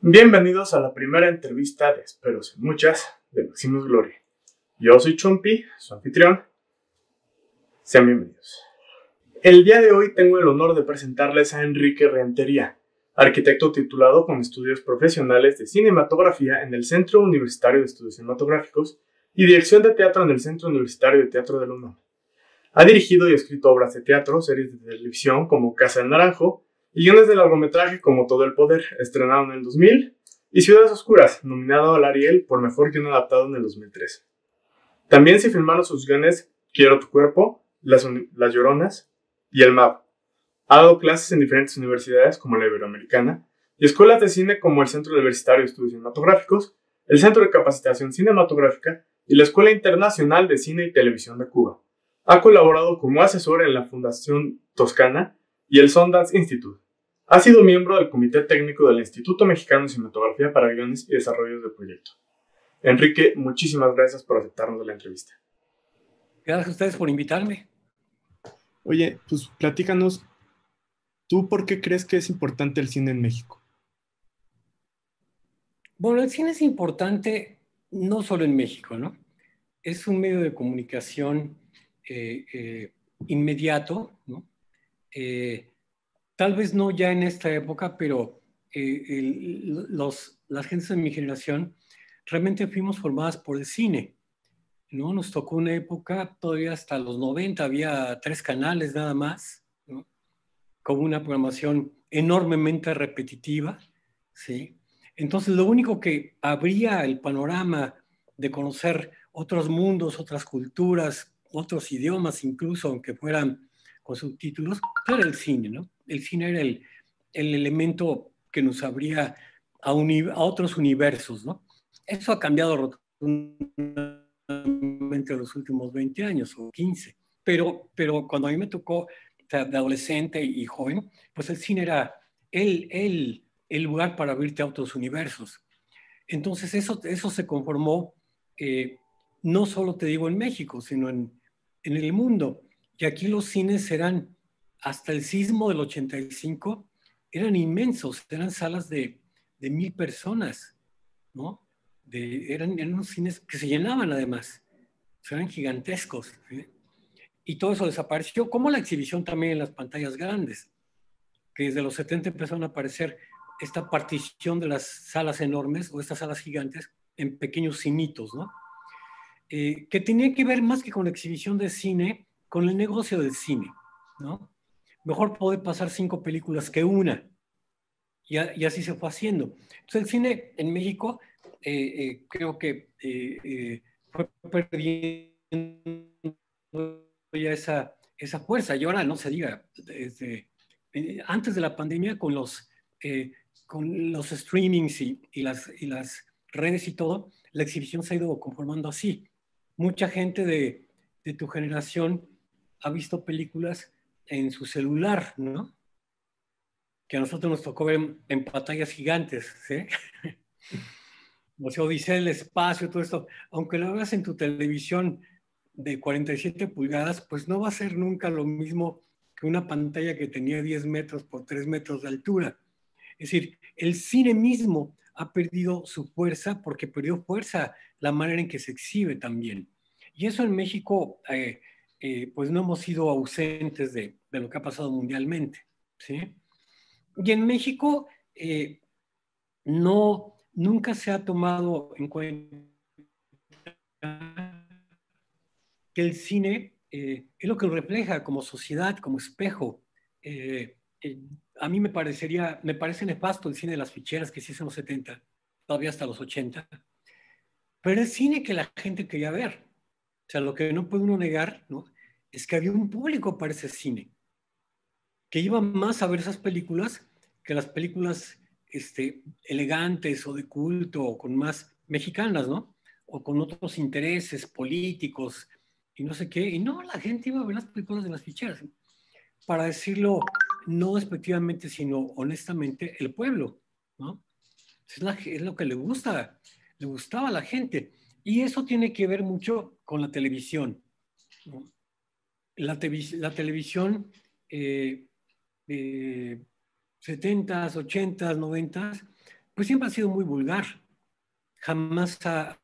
Bienvenidos a la primera entrevista de Espero Sean Muchas de Maximus Glory. Yo soy Chompi, su anfitrión. Sean bienvenidos. El día de hoy tengo el honor de presentarles a Enrique Rentería, arquitecto titulado con estudios profesionales de cinematografía en el Centro Universitario de Estudios Cinematográficos y dirección de teatro en el Centro Universitario de Teatro de la UNAM. Ha dirigido y escrito obras de teatro, series de televisión como Casa del Naranjo, y guiones de largometraje como Todo el Poder, estrenado en el 2000, y Ciudades Oscuras, nominado al Ariel por Mejor Guion Adaptado en el 2013. También se filmaron sus guiones Quiero tu cuerpo, Las Lloronas y El Mago. Ha dado clases en diferentes universidades como la Iberoamericana y escuelas de cine como el Centro Universitario de Estudios Cinematográficos, el Centro de Capacitación Cinematográfica y la Escuela Internacional de Cine y Televisión de Cuba. Ha colaborado como asesor en la Fundación Toscana y el Sundance Institute. Ha sido miembro del Comité Técnico del Instituto Mexicano de Cinematografía para Guiones y Desarrollos de Proyecto. Enrique, muchísimas gracias por aceptarnos la entrevista. Gracias a ustedes por invitarme. Oye, pues platícanos, ¿tú por qué crees que es importante el cine en México? Bueno, el cine es importante no solo en México, ¿no? Es un medio de comunicación inmediato, ¿no? Tal vez no ya en esta época, pero las gentes de mi generación realmente fuimos formadas por el cine, ¿no? Nos tocó una época, todavía hasta los 90 había 3 canales nada más, ¿no? Con una programación enormemente repetitiva, ¿sí? Entonces, lo único que abría el panorama de conocer otros mundos, otras culturas, otros idiomas, incluso aunque fueran con subtítulos, era el cine, ¿no? El cine era el elemento que nos abría a otros universos, ¿no? Eso ha cambiado rotundamente en los últimos 20 años o 15, pero cuando a mí me tocó de adolescente y joven, pues el cine era el lugar para abrirte a otros universos. Entonces eso se conformó, no solo te digo en México, sino en el mundo. Y aquí los cines eran, hasta el sismo del 85, eran inmensos, eran salas de 1000 personas, ¿no? Eran unos cines que se llenaban además, eran gigantescos, ¿sí? Y todo eso desapareció, como la exhibición también en las pantallas grandes, que desde los 70 empezaron a aparecer esta partición de las salas enormes o estas salas gigantes en pequeños cinitos, ¿no? Que tenía que ver más que con la exhibición de cine, con el negocio del cine, ¿no? Mejor poder pasar 5 películas que una, y así se fue haciendo. Entonces el cine en México creo que fue perdiendo ya esa fuerza, y ahora no se diga, desde, antes de la pandemia con los streamings y las redes y todo, la exhibición se ha ido conformando así. Mucha gente de tu generación ha visto películas en su celular, ¿no? Que a nosotros nos tocó ver en pantallas gigantes, ¿sí? O sea, Odisea del Espacio, todo esto, aunque lo veas en tu televisión de 47 pulgadas, pues no va a ser nunca lo mismo que una pantalla que tenía 10 metros por 3 metros de altura. Es decir, el cine mismo ha perdido su fuerza porque perdió fuerza la manera en que se exhibe también. Y eso en México, pues no hemos sido ausentes de lo que ha pasado mundialmente, ¿sí? Y en México nunca se ha tomado en cuenta que el cine es lo que refleja como sociedad, como espejo. Eh, eh, a mí me parece nefasto el cine de las ficheras que se hizo en los 70, todavía hasta los 80, pero es cine que la gente quería ver. O sea, lo que no puede uno negar, ¿no? Es que había un público para ese cine, que iba más a ver esas películas que las películas elegantes o de culto o con más mexicanas, ¿no? O con otros intereses políticos y no sé qué. Y no, la gente iba a ver las películas de las ficheras. Para decirlo no despectivamente, sino honestamente, el pueblo, ¿no? Es lo que le gustaba a la gente. Y eso tiene que ver mucho con la televisión, ¿no? La televisión eh, 70s, 80s, 90s, pues siempre ha sido muy vulgar. Jamás ha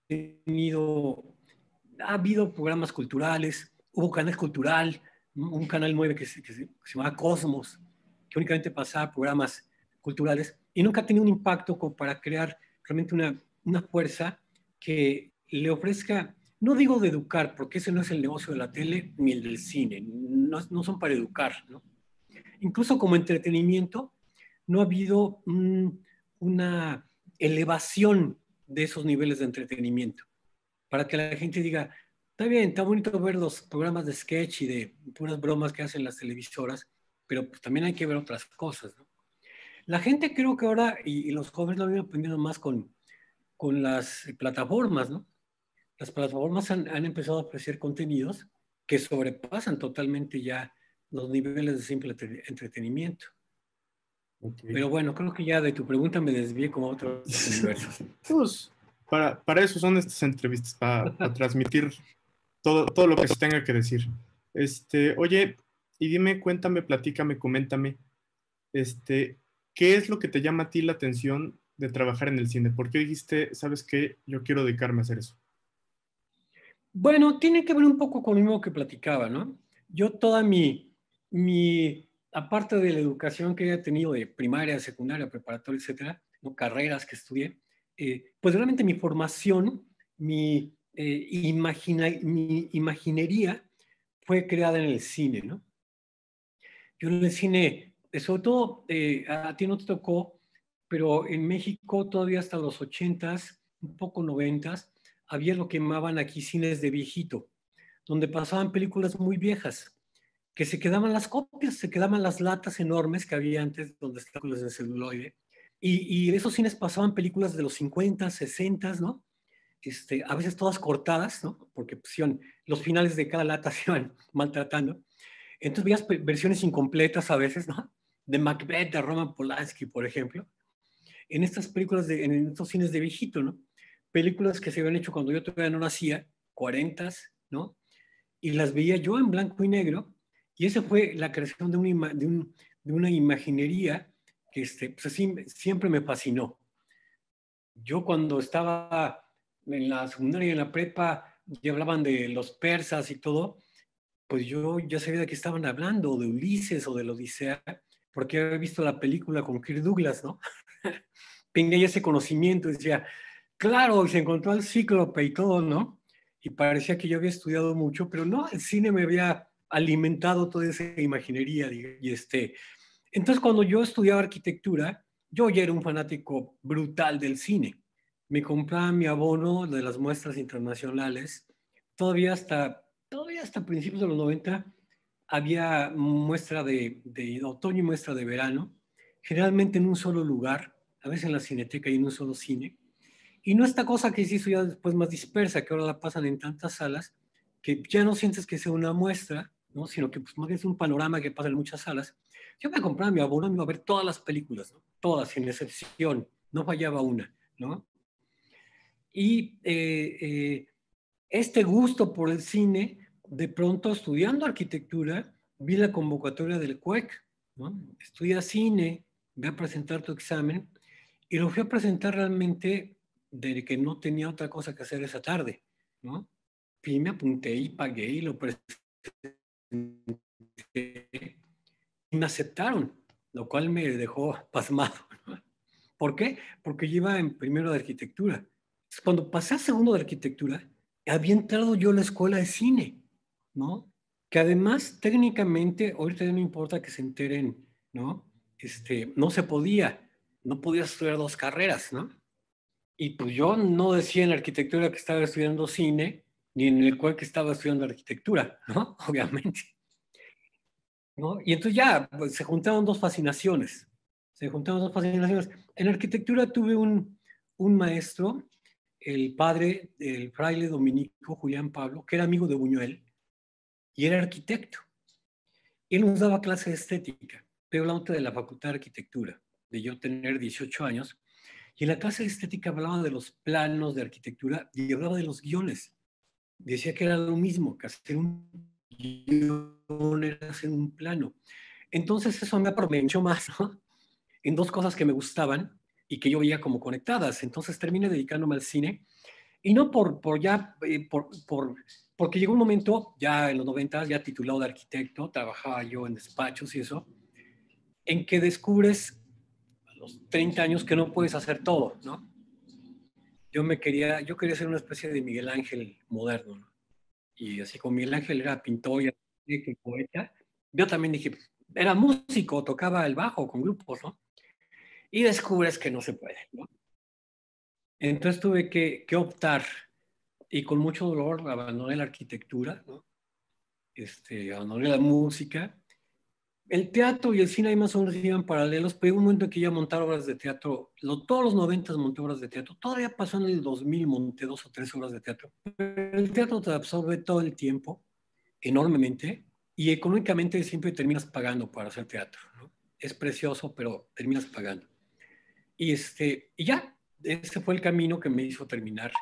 tenido, ha habido programas culturales, hubo canal cultural, un canal 9 que se llamaba Cosmos, que únicamente pasaba programas culturales y nunca ha tenido un impacto como para crear realmente una fuerza que le ofrezca, no digo de educar, porque ese no es el negocio de la tele ni el del cine, no son para educar, ¿no? Incluso como entretenimiento, no ha habido una elevación de esos niveles de entretenimiento para que la gente diga, está bien, está bonito ver los programas de sketch y de puras bromas que hacen las televisoras, pero pues también hay que ver otras cosas, ¿no? La gente creo que ahora, y los jóvenes lo han ido aprendiendo más con las plataformas, ¿no? Las plataformas han empezado a ofrecer contenidos que sobrepasan totalmente ya los niveles de simple entretenimiento. Ok. Pero bueno, creo que ya de tu pregunta me desvié como a otros universos. Pues, para eso son estas entrevistas, para transmitir todo lo que se tenga que decir. Oye, y dime, cuéntame, platícame, coméntame, ¿qué es lo que te llama a ti la atención de trabajar en el cine? ¿Por qué dijiste, sabes qué, yo quiero dedicarme a hacer eso? Bueno, tiene que ver un poco con lo mismo que platicaba, ¿no? Yo toda aparte de la educación que he tenido de primaria, secundaria, preparatoria, etcétera, ¿no? Carreras que estudié, pues realmente mi formación, mi imaginería fue creada en el cine, ¿no? Yo en el cine, sobre todo, a ti no te tocó, pero en México todavía hasta los ochentas, un poco noventas, había lo que llamaban aquí cines de viejito, donde pasaban películas muy viejas, que se quedaban las copias, se quedaban las latas enormes que había antes, donde estaban películas en celuloide, y esos cines pasaban películas de los 50, 60, ¿no? A veces todas cortadas, ¿no? Porque pues, los finales de cada lata se iban maltratando. Entonces veías versiones incompletas a veces, ¿no? De Macbeth, de Roman Polanski, por ejemplo, en estas películas, en estos cines de viejito, ¿no? Películas que se habían hecho cuando yo todavía no nacía, 40, ¿no? Y las veía yo en blanco y negro, y esa fue la creación de una imaginería que pues así, siempre me fascinó. Yo cuando estaba en la secundaria y en la prepa, y hablaban de los persas y todo, pues yo ya sabía de qué estaban hablando, de Ulises o de la Odisea, porque había visto la película con Kirk Douglas, ¿no? Tenía ese conocimiento, decía, claro, y se encontró al cíclope y todo, ¿no? Y parecía que yo había estudiado mucho, pero no, el cine me había alimentado toda esa imaginería. Entonces, cuando yo estudiaba arquitectura, yo ya era un fanático brutal del cine. Me compraba mi abono de las muestras internacionales. Todavía hasta principios de los 90 había muestra de otoño y muestra de verano, generalmente en un solo lugar, a veces en la Cineteca y en un solo cine. Y no esta cosa que se hizo ya después más dispersa, que ahora la pasan en tantas salas, que ya no sientes que sea una muestra, ¿no? Sino que pues, más bien es un panorama que pasa en muchas salas. Yo me compraba mi abono y me iba a ver todas las películas, ¿no? Todas, sin excepción, no fallaba una, ¿no? Y este gusto por el cine, de pronto estudiando arquitectura, vi la convocatoria del CUEC, ¿no? Estudia cine, ve a presentar tu examen, y lo fui a presentar realmente de que no tenía otra cosa que hacer esa tarde, ¿no? Y me apunté y pagué y lo presenté y me aceptaron, lo cual me dejó pasmado, ¿no? ¿Por qué? Porque yo iba en primero de arquitectura. Cuando pasé a segundo de arquitectura, había entrado yo a la escuela de cine, ¿no? Que además, técnicamente, ahorita ya no importa que se enteren, ¿no? No se podía, no podía estudiar dos carreras, ¿no? Y pues yo no decía en la arquitectura que estaba estudiando cine, ni en el cual que estaba estudiando arquitectura, ¿no? Obviamente, ¿no? Y entonces ya pues, se juntaron dos fascinaciones. Se juntaron dos fascinaciones. En arquitectura tuve un maestro, el padre del fraile dominico Julián Pablo, que era amigo de Buñuel y era arquitecto. Él nos daba clase de estética, pero hablando de la Facultad de Arquitectura, de yo tener 18 años. Y en la clase de estética hablaba de los planos de arquitectura y hablaba de los guiones. Decía que era lo mismo, que hacer un guión era hacer un plano. Entonces eso me aprovechó más, ¿no? en dos cosas que me gustaban y que yo veía como conectadas. Entonces terminé dedicándome al cine y no porque llegó un momento, ya en los 90, ya titulado de arquitecto, trabajaba yo en despachos y eso, en que descubres a los 30 años que no puedes hacer todo, ¿no? Yo quería ser una especie de Miguel Ángel moderno, ¿no? Y así como Miguel Ángel era pintor y poeta, yo también dije, era músico, tocaba el bajo con grupos, ¿no? Y descubres que no se puede, ¿no? Entonces tuve que optar y con mucho dolor abandoné la arquitectura, ¿no? Abandoné la música. El teatro y el cine ahí más o menos iban paralelos, pero hubo un momento en que ya montar obras de teatro, todos los 90 monté obras de teatro, todavía pasó en el 2000 monté 2 o 3 obras de teatro. Pero el teatro te absorbe todo el tiempo, enormemente, y económicamente siempre terminas pagando para hacer teatro, ¿no? Es precioso, pero terminas pagando. Y ya, ese fue el camino que me hizo terminar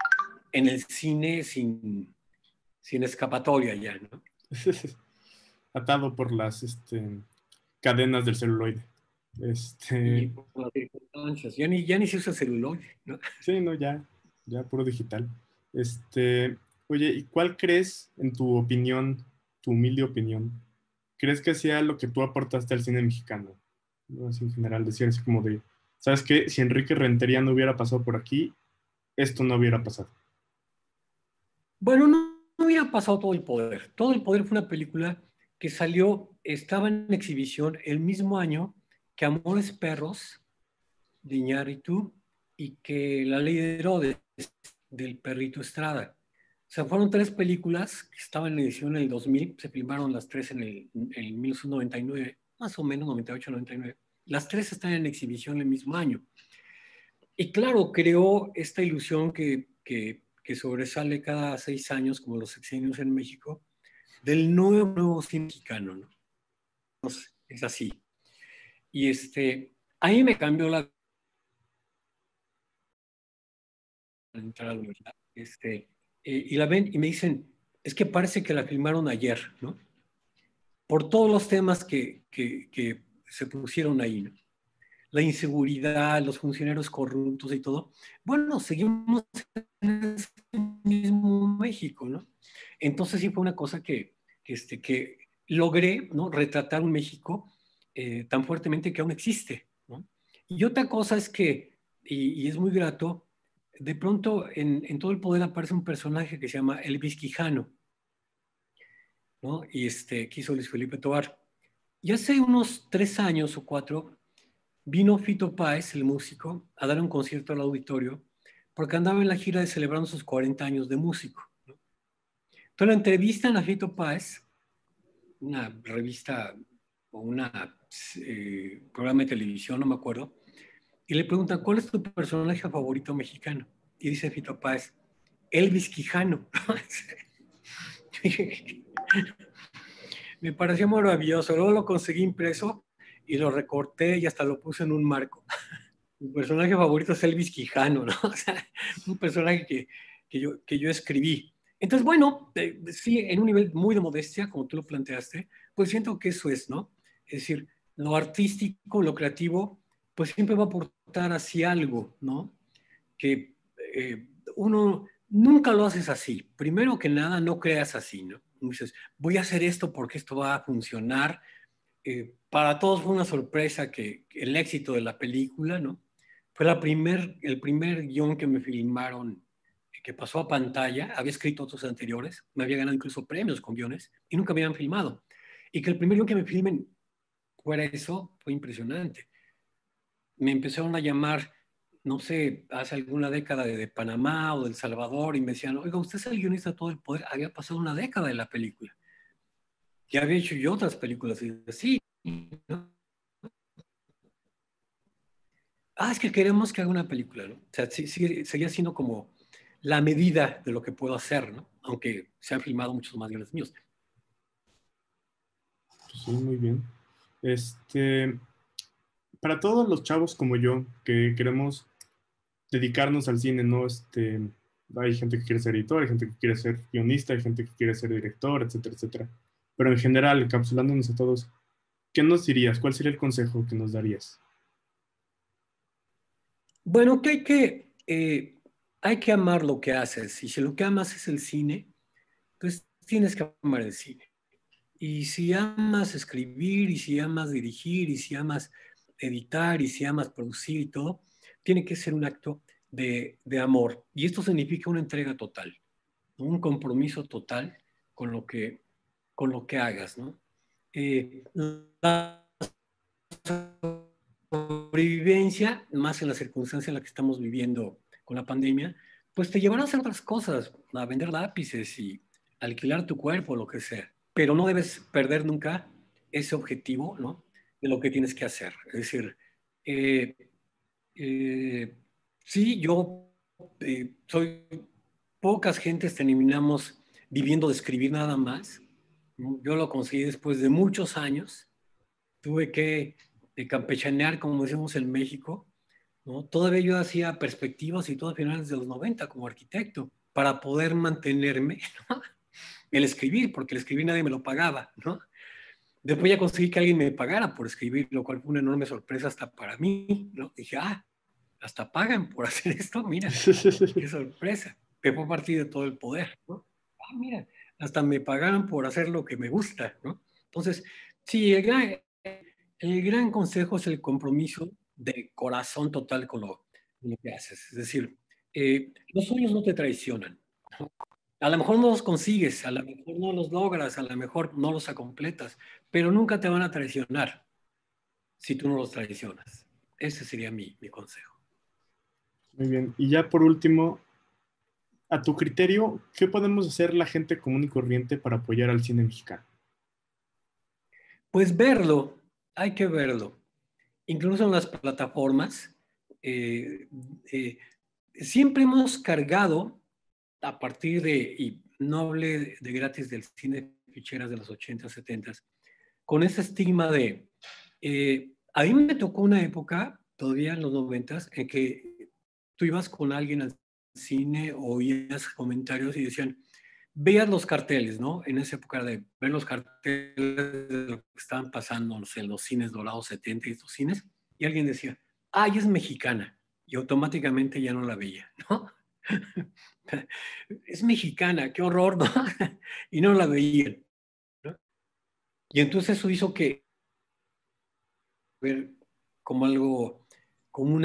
en el cine sin escapatoria ya, ¿no? Atado por las cadenas del celuloide. Y por las circunstancias, ya ni se usa celuloide, ¿no? Sí, no, ya puro digital. Oye, ¿y cuál crees, en tu opinión, tu humilde opinión, crees que sea lo que tú aportaste al cine mexicano? ¿No? Así en general, decir así como de, ¿sabes qué? Si Enrique Rentería no hubiera pasado por aquí, esto no hubiera pasado. Bueno, no hubiera pasado Todo el Poder. Todo el Poder fue una película que estaba en exhibición el mismo año que Amores Perros de Iñárritu y que La Ley de Herodes del Perrito Estrada. O sea, fueron tres películas que estaban en edición en el 2000, se filmaron las tres en 1999, más o menos 98, 99. Las tres están en exhibición el mismo año. Y claro, creó esta ilusión que sobresale cada 6 años, como los sexenios en México, del nuevo cine mexicano, ¿no? Es así. Y ahí me cambió entrar a la universidad. Y la ven y me dicen, es que parece que la filmaron ayer, ¿no? Por todos los temas que se pusieron ahí, ¿no? La inseguridad, los funcionarios corruptos y todo. Bueno, seguimos en ese mismo México, ¿no? Entonces sí fue una cosa que logré, ¿no? Retratar un México tan fuertemente que aún existe, ¿no? Y otra cosa es y es muy grato, de pronto en Todo el Poder aparece un personaje que se llama Elvis Quijano, ¿no? Que hizo Luis Felipe Tovar. Y hace unos 3 años o 4 vino Fito Páez, el músico, a dar un concierto al auditorio porque andaba en la gira de celebrando sus 40 años de músico, ¿no? Entonces la entrevistan a Fito Páez, una revista o una programa de televisión, no me acuerdo, y le preguntan, ¿cuál es tu personaje favorito mexicano? Y dice Fito Páez, Elvis Quijano. Me pareció maravilloso. Luego lo conseguí impreso y lo recorté y hasta lo puse en un marco. Mi personaje favorito es Elvis Quijano, ¿no? O sea, un personaje que yo escribí. Entonces, bueno, sí, en un nivel muy de modestia, como tú lo planteaste, pues siento que eso es, ¿no? Es decir, lo artístico, lo creativo, pues siempre va a aportar hacia algo, ¿no? Que uno nunca lo haces así. Primero que nada, no creas así, ¿no? Dices, voy a hacer esto porque esto va a funcionar. Para todos fue una sorpresa que el éxito de la película, ¿no? Fue el primer guión que me filmaron, que pasó a pantalla. Había escrito otros anteriores, me había ganado incluso premios con guiones y nunca me habían filmado. Y que el primer guión que me filmen fuera eso fue impresionante. Me empezaron a llamar, no sé, hace alguna década de Panamá o de El Salvador y me decían, oiga, usted es el guionista de Todo el Poder. Había pasado una década de la película. Ya había hecho yo otras películas y así, ¿no? Es que queremos que haga una película, ¿no? O sea, sí, seguía siendo como la medida de lo que puedo hacer, ¿no? Aunque se han filmado muchos más guiones míos. Pues sí, muy bien. Para todos los chavos como yo que queremos dedicarnos al cine, ¿no? Hay gente que quiere ser editor, hay gente que quiere ser guionista, hay gente que quiere ser director, etcétera, etcétera. Pero en general, encapsulándonos a todos, ¿qué nos dirías? ¿Cuál sería el consejo que nos darías? Bueno, que hay que amar lo que haces. Y si lo que amas es el cine, pues tienes que amar el cine. Y si amas escribir, y si amas dirigir, y si amas editar, y si amas producir y todo, tiene que ser un acto de amor. Y esto significa una entrega total, ¿no? Un compromiso total con con lo que hagas, ¿no? La sobrevivencia, más en la circunstancia en la que estamos viviendo con la pandemia, pues te llevará a hacer otras cosas, a vender lápices y alquilar tu cuerpo, lo que sea. Pero no debes perder nunca ese objetivo, ¿no? De lo que tienes que hacer. Es decir, eh, eh, sí, yo soy, pocas gentes terminamos viviendo de escribir nada más, ¿no? Yo lo conseguí después de muchos años. Tuve que campechanear, como decimos en México, ¿no? Todavía yo hacía perspectivas y todo a finales de los 90 como arquitecto para poder mantenerme, ¿no? El escribir, porque el escribir nadie me lo pagaba, ¿no? Después ya conseguí que alguien me pagara por escribir, lo cual fue una enorme sorpresa hasta para mí, ¿no? Dije, hasta pagan por hacer esto, mira, qué sorpresa. Que fue partir de todo el poder, ¿no? Mira, hasta me pagaron por hacer lo que me gusta, ¿no? Entonces, sí, el gran consejo es el compromiso de corazón total con lo que haces. Es decir, los sueños no te traicionan. A lo mejor no los consigues, a lo mejor no los logras, a lo mejor no los completas, pero nunca te van a traicionar si tú no los traicionas. Ese sería mi consejo. Muy bien. Y ya por último, a tu criterio, ¿qué podemos hacer la gente común y corriente para apoyar al cine mexicano? Pues verlo, hay que verlo. Incluso en las plataformas, eh, eh, siempre hemos cargado a partir y no hablé de gratis del cine de ficheras de los 80, 70, con ese estigma a mí me tocó una época, todavía en los 90, en que tú ibas con alguien al cine, oías comentarios y decían, veías los carteles, ¿no? En esa época de ver los carteles de lo que estaban pasando, no sé, en los cines dorados 70 y estos cines, y alguien decía, ay, es mexicana, y automáticamente ya no la veía, ¿no? Es mexicana, qué horror, ¿no? Y no la veían, ¿no? Y entonces eso hizo que ver como algo, como un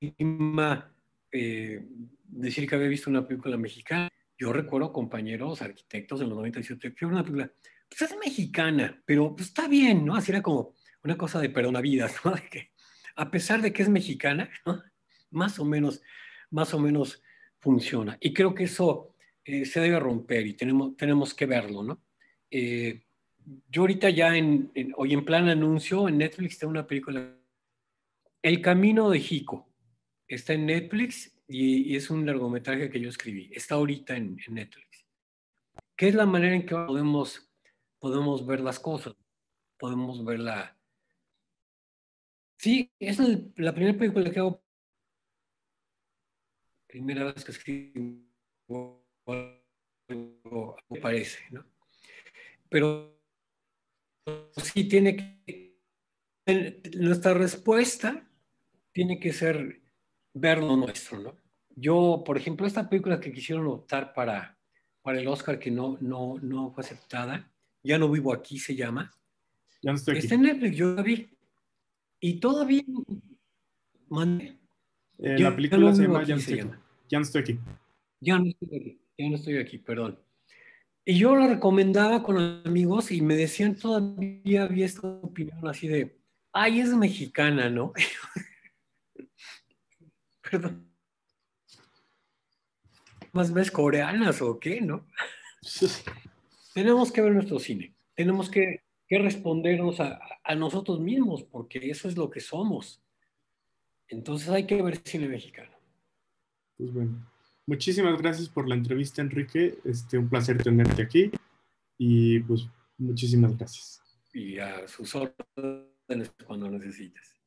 estigma, decir que había visto una película mexicana. Yo recuerdo compañeros, arquitectos en los 90 y fui a una película, pues es mexicana, pero pues está bien, ¿no? Así era como una cosa de perdonavidas, ¿no? De que, a pesar de que es mexicana, ¿no? Más o menos, más o menos funciona. Y creo que eso se debe romper y tenemos que verlo, ¿no? Eh, yo ahorita ya hoy en plan anuncio, en Netflix está una película, El Camino de Jico. Está en Netflix y es un largometraje que yo escribí. Está ahorita en Netflix. ¿Qué es la manera en que podemos ver las cosas? Podemos verla. Sí, es la primera película que hago, primera vez que escribo algo, me parece, ¿no? Pero sí tiene que, nuestra respuesta tiene que ser ver lo nuestro, ¿no? Yo, por ejemplo, esta película que quisieron optar para el Oscar que no fue aceptada, Ya no vivo aquí se llama, Ya no estoy está aquí. en Netflix, yo la vi, y todavía, man, La ya no película se vivo aquí. Ya aquí no se estoy aquí. llama, Ya no estoy aquí. ya no estoy aquí, perdón. Y yo la recomendaba con amigos y me decían todavía había esta opinión así de, ay, es mexicana, ¿no? Perdón, ¿más ves coreanas o qué, no? Tenemos que ver nuestro cine, tenemos que respondernos a nosotros mismos, porque eso es lo que somos. Entonces hay que ver cine mexicano. Pues bueno. Muchísimas gracias por la entrevista, Enrique. Un placer tenerte aquí y pues muchísimas gracias. Y a sus órdenes cuando necesites.